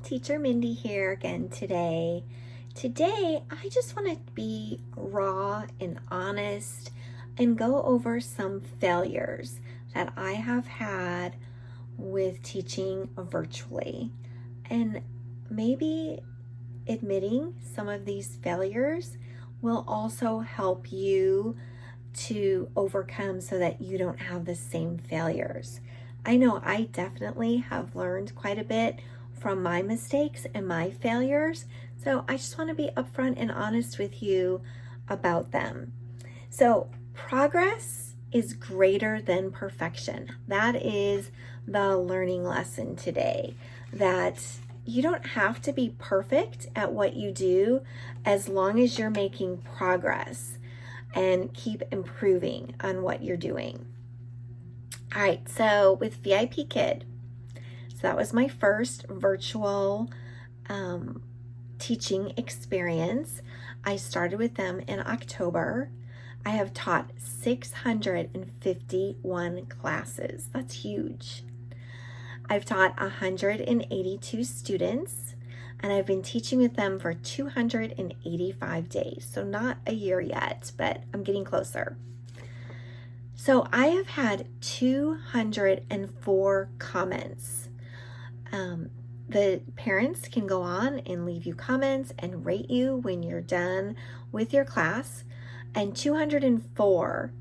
Teacher Mindy here again today. Today, I just want to be raw and honest and go over some failures that I have had with teaching virtually. And maybe admitting some of these failures will also help you to overcome so that you don't have the same failures. I know I definitely have learned quite a bit from my mistakes and my failures, so I just want to be upfront and honest with you about them. So progress is greater than perfection. That is the learning lesson today, that you don't have to be perfect at what you do as long as you're making progress and keep improving on what you're doing. All right, so with VIPKid, so that was my first virtual teaching experience. I started with them in October. I have taught 651 classes. That's huge. I've taught 182 students, and I've been teaching with them for 285 days. So not a year yet, but I'm getting closer. So I have had 204 comments. The parents can go on and leave you comments and rate you when you're done with your class. And 204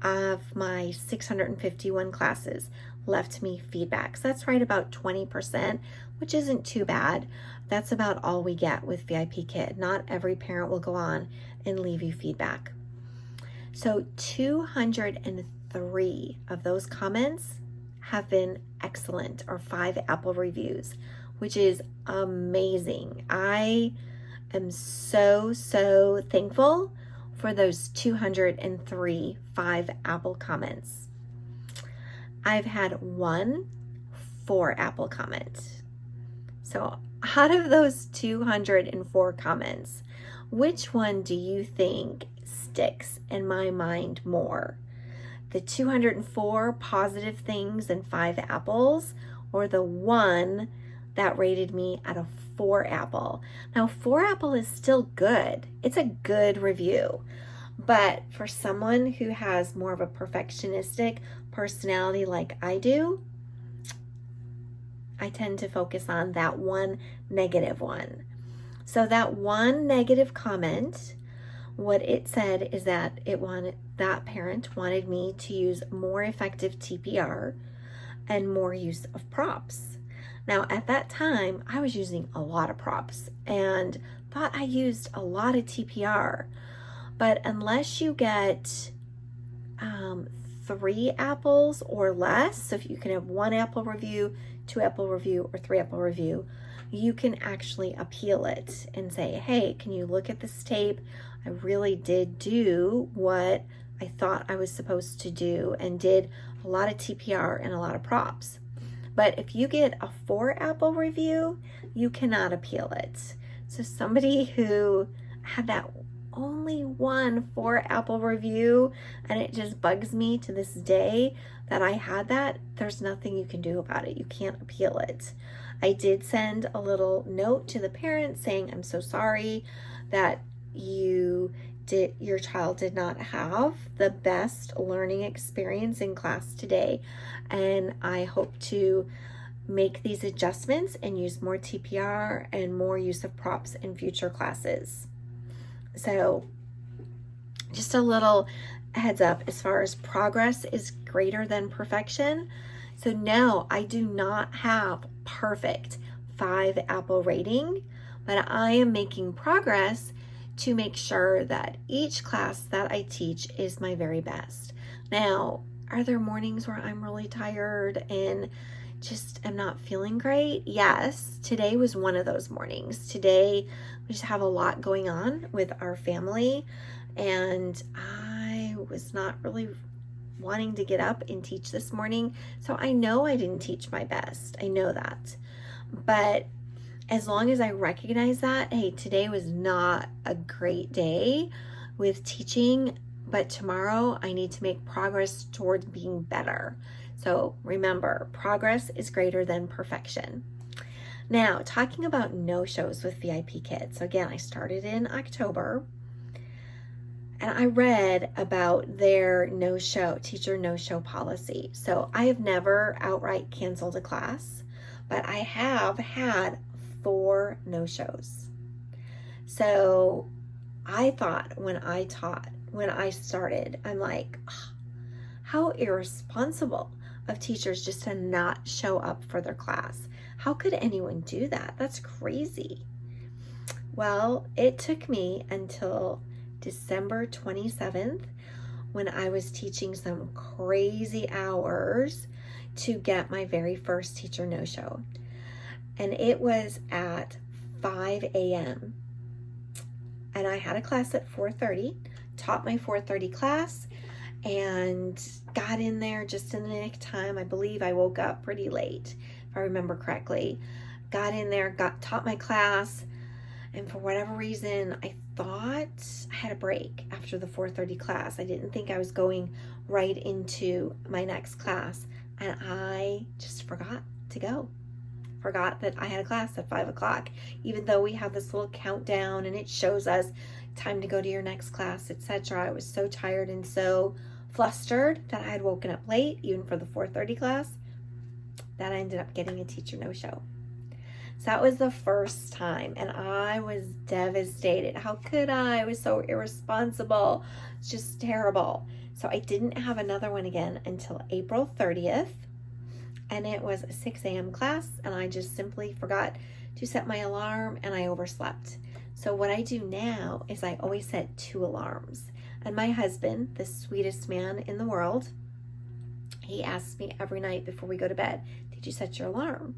of my 651 classes left me feedback. So that's right about 20%, which isn't too bad. That's about all we get with VIPKid. Not every parent will go on and leave you feedback. So 203 of those comments have been excellent, or 5 Apple reviews, which is amazing. I am so thankful for those 203 5 Apple comments. I've had 1 4 Apple comment. So out of those 204 comments, which one do you think sticks in my mind more? The 204 positive things and 5 apples, or the one that rated me at a 4 apple? Now, 4 apple is still good. It's a good review. But for someone who has more of a perfectionistic personality like I do, I tend to focus on that one negative one. So that one negative comment, what it said is that that parent wanted me to use more effective TPR and more use of props. Now, at that time, I was using a lot of props and thought I used a lot of TPR. But unless you get 3 apples or less, so if you can have 1 apple review, 2 apple review, or 3 apple review, you can actually appeal it and say, hey, can you look at this tape? I really did do what I thought I was supposed to do and did a lot of TPR and a lot of props. But if you get a 4 apple review, you cannot appeal it. So somebody who had that only 1 4 apple review, and it just bugs me to this day that I had that, there's nothing you can do about it. You can't appeal it. I did send a little note to the parents saying, I'm so sorry that your child did not have the best learning experience in class today, and I hope to make these adjustments and use more TPR and more use of props in future classes. So just a little heads up as far as progress is greater than perfection. So no, I do not have perfect 5 apple rating, but I am making progress to make sure that each class that I teach is my very best. Now, are there mornings where I'm really tired and just am not feeling great? Yes, today was one of those mornings. Today, we just have a lot going on with our family, and I was not really wanting to get up and teach this morning. So I know I didn't teach my best. I know that. But as long as I recognize that, hey, today was not a great day with teaching, but tomorrow I need to make progress towards being better. So remember, progress is greater than perfection. Now, talking about no-shows with VIPKid. So again, I started in October, and I read about their no-show, teacher no-show policy. So I have never outright canceled a class, but I have had 4 no-shows. So I thought when I started, I'm like, oh, how irresponsible of teachers just to not show up for their class. How could anyone do that? That's crazy. Well, it took me until December 27th when I was teaching some crazy hours to get my very first teacher no-show. And it was at 5 a.m. And I had a class at 4:30, taught my 4:30 class, and got in there just in the nick of time. I believe I woke up pretty late, if I remember correctly. Got in there, taught my class, and for whatever reason, I thought I had a break after the 4:30 class. I didn't think I was going right into my next class, and I just forgot to go. Forgot that I had a class at 5 o'clock, even though we have this little countdown and it shows us time to go to your next class, etc. I was so tired and so flustered that I had woken up late, even for the 4:30 class, that I ended up getting a teacher no-show. So that was the first time, and I was devastated. How could I? I was so irresponsible. It's just terrible. So I didn't have another one again until April 30th. And it was a 6 a.m. class, and I just simply forgot to set my alarm, and I overslept. So what I do now is I always set 2 alarms. And my husband, the sweetest man in the world, he asks me every night before we go to bed, did you set your alarm?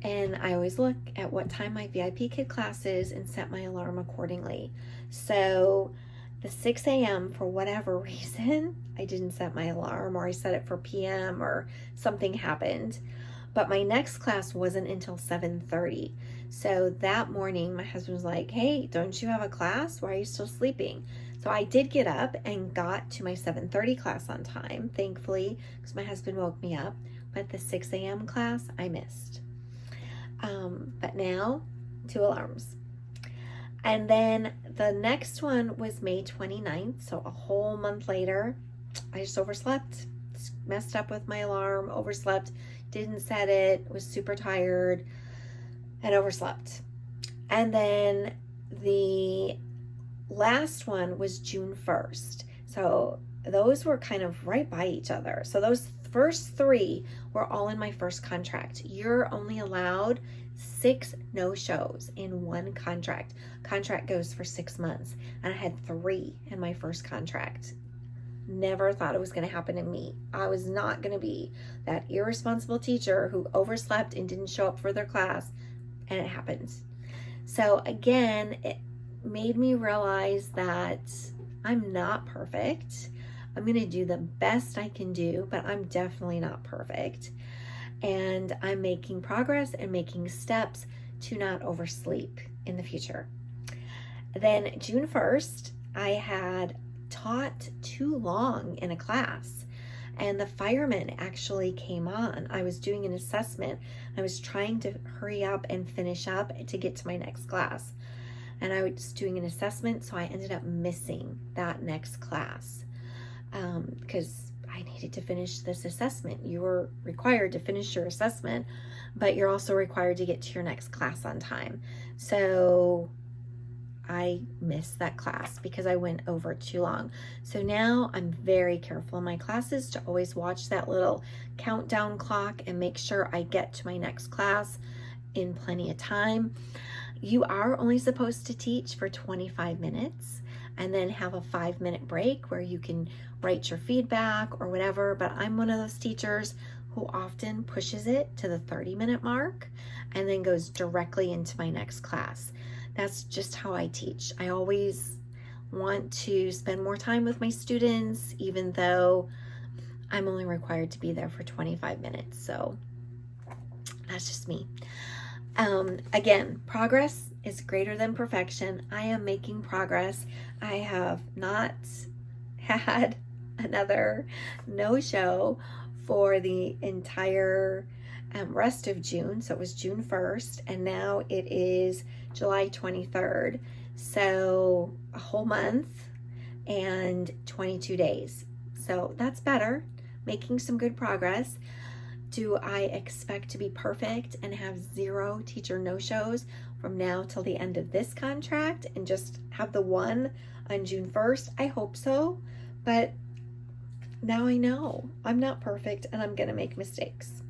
And I always look at what time my VIPKid class is and set my alarm accordingly. So the 6 a.m., for whatever reason, I didn't set my alarm, or I set it for PM, or something happened. But my next class wasn't until 7:30. So that morning, my husband was like, hey, don't you have a class? Why are you still sleeping? So I did get up and got to my 7:30 class on time, thankfully, because my husband woke me up. But the 6 a.m. class, I missed. But now, 2 alarms. And then the next one was May 29th, so a whole month later. I just overslept, messed up with my alarm, overslept, didn't set it, was super tired, and overslept. And then the last one was June 1st. So those were kind of right by each other. So those first 3 were all in my first contract. You're only allowed 6 no-shows in one contract. Contract goes for 6 months, and I had 3 in my first contract. Never thought it was going to happen to me. I was not going to be that irresponsible teacher who overslept and didn't show up for their class, and it happened. So again, it made me realize that I'm not perfect. I'm going to do the best I can do, but I'm definitely not perfect. And I'm making progress and making steps to not oversleep in the future. Then June 1st, I had taught too long in a class, and the fireman actually came on. I was doing an assessment. I was trying to hurry up and finish up to get to my next class. And I was doing an assessment, so I ended up missing that next class because I needed to finish this assessment. You were required to finish your assessment, but you're also required to get to your next class on time. So I missed that class because I went over too long. So now I'm very careful in my classes to always watch that little countdown clock and make sure I get to my next class in plenty of time. You are only supposed to teach for 25 minutes and then have a 5-minute break where you can write your feedback or whatever. But I'm one of those teachers who often pushes it to the 30-minute mark and then goes directly into my next class. That's just how I teach. I always want to spend more time with my students, even though I'm only required to be there for 25 minutes. So that's just me. Again, progress is greater than perfection. I am making progress. I have not had another no-show for the entire rest of June. So it was June 1st, and now it is July 23rd. So a whole month and 22 days. So that's better, making some good progress. Do I expect to be perfect and have 0 teacher no-shows from now till the end of this contract and just have the one on June 1st? I hope so, but now I know I'm not perfect and I'm gonna make mistakes.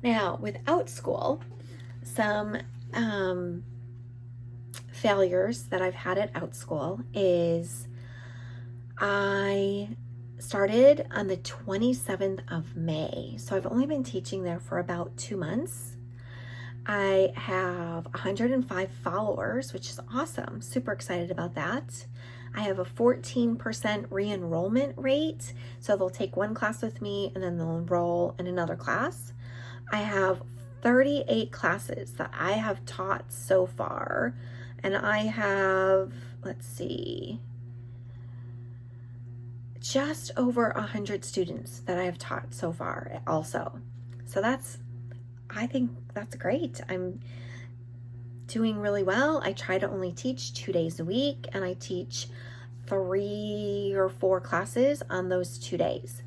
Now, with Outschool, some failures that I've had at Outschool is I started on the 27th of May. So I've only been teaching there for about 2 months. I have 105 followers, which is awesome. Super excited about that. I have a 14% re-enrollment rate. So they'll take one class with me and then they'll enroll in another class. I have 38 classes that I have taught so far. And I have, let's see, just over 100 students that I have taught so far also. So I think that's great. I'm doing really well. I try to only teach 2 days a week, and I teach 3 or 4 classes on those 2 days.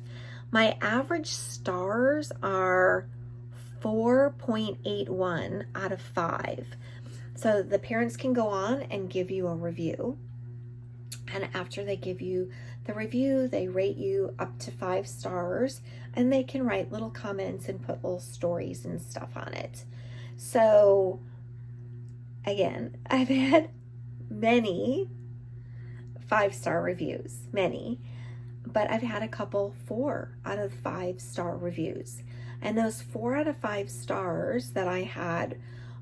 My average stars are 4.81 out of 5. So the parents can go on and give you a review. And after they give you the review, they rate you up to 5 stars, and they can write little comments and put little stories and stuff on it. So again, I've had many 5-star reviews, but I've had a couple 4 out of 5-star reviews. And those 4 out of 5 stars that I had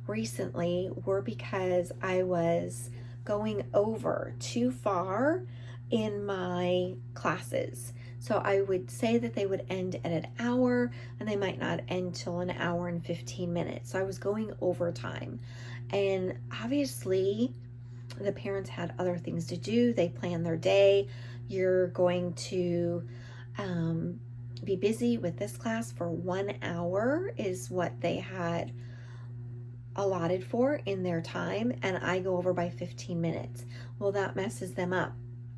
recently were because I was going over too far in my classes. So I would say that they would end at an hour, and they might not end till an hour and 15 minutes. So I was going over time. And obviously the parents had other things to do. They planned their day. You're going to be busy with this class for 1 hour is what they had allotted for in their time, and I go over by 15 minutes. Well, that messes them up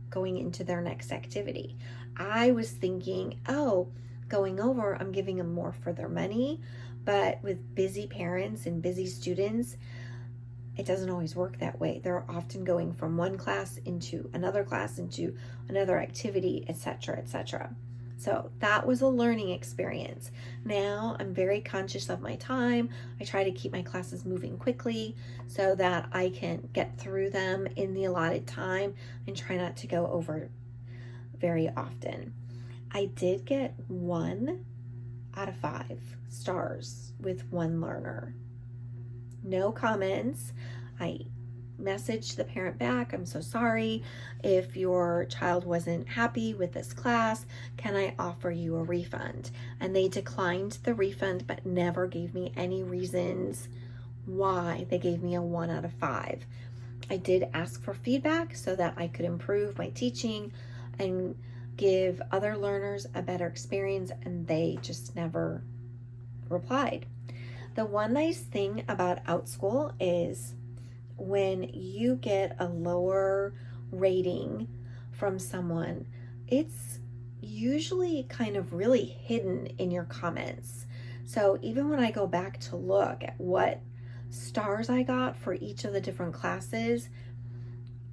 going into their next activity. I was thinking, oh, going over, I'm giving them more for their money, but with busy parents and busy students, it doesn't always work that way. They're often going from one class into another activity, etc., etc. So that was a learning experience. Now I'm very conscious of my time. I try to keep my classes moving quickly so that I can get through them in the allotted time and try not to go over very often. I did get 1 out of 5 stars with 1 learner. No comments. I messaged the parent back, I'm so sorry if your child wasn't happy with this class, can I offer you a refund? And they declined the refund, but never gave me any reasons why they gave me a 1 out of 5. I did ask for feedback so that I could improve my teaching and give other learners a better experience, and they just never replied. The one nice thing about Outschool is when you get a lower rating from someone, it's usually kind of really hidden in your comments. So even when I go back to look at what stars I got for each of the different classes,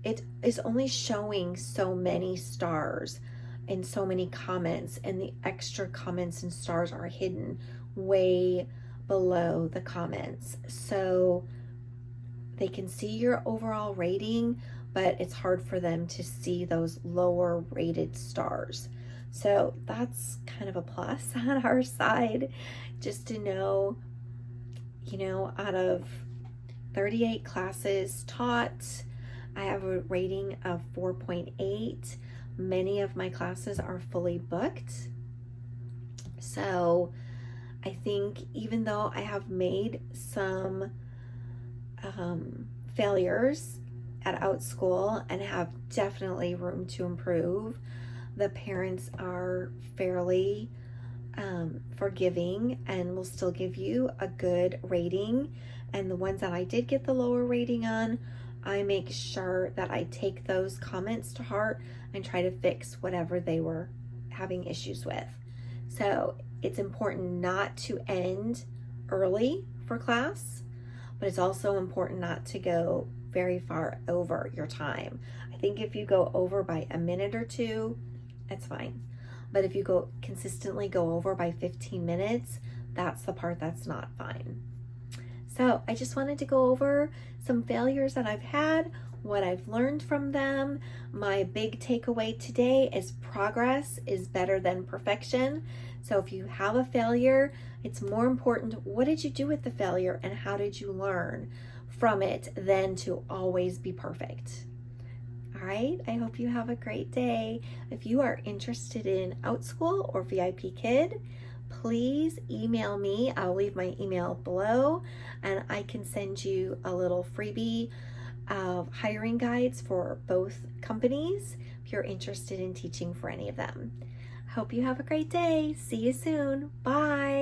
it is only showing so many stars and so many comments, and the extra comments and stars are hidden way below the comments. So they can see your overall rating, but it's hard for them to see those lower rated stars. So that's kind of a plus on our side, just to know, out of 38 classes taught, I have a rating of 4.8. Many of my classes are fully booked. So I think even though I have made some failures at Outschool and have definitely room to improve, the parents are fairly forgiving and will still give you a good rating. And the ones that I did get the lower rating on, I make sure that I take those comments to heart and try to fix whatever they were having issues with. So it's important not to end early for class, but it's also important not to go very far over your time. I think if you go over by a minute or two, that's fine. But if you consistently go over by 15 minutes, that's the part that's not fine. So I just wanted to go over some failures that I've had, what I've learned from them. My big takeaway today is progress is better than perfection. So if you have a failure, it's more important, what did you do with the failure and how did you learn from it than to always be perfect. All right, I hope you have a great day. If you are interested in Outschool or VIPKid, please email me. I'll leave my email below and I can send you a little freebie of hiring guides for both companies if you're interested in teaching for any of them. Hope you have a great day. See you soon. Bye.